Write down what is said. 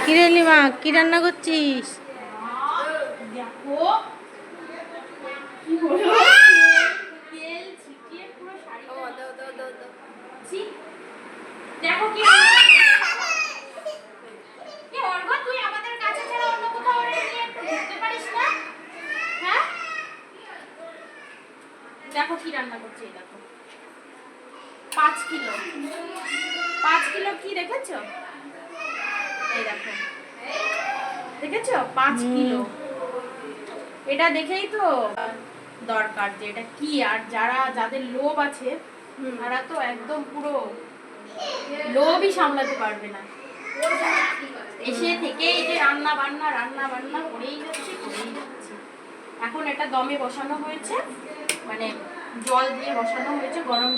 কিরে লিমা, কি রান্না করছিস? দেখো কি হলো, তেল ছিটিয়ে পুরো শাড়িটা। দেখো কি কি অর্ঘ, তুই আমাদের কাছে ছাড়া অন্য কোথাও ওরে নিয়ে একটু ঘুরতে পারিস না? হ্যাঁ, দেখো কি রান্না করছে। এই দেখো 5 কিলো, 5 কিলো কি দেখেছো? এই দেখো, দেখেছো 5 কিলো। এটা দেখেই তো দরকার যে এটা কি। আর যাদের লোভ আছে তারা তো একদম পুরো লোভই সামলাতে পারবে না। এসে থেকে এই যে রান্না বান্না করেই যাচ্ছে। এখন এটা দমে বসানো হয়েছে, মানে জল দিয়ে বসানো হয়েছে, গরম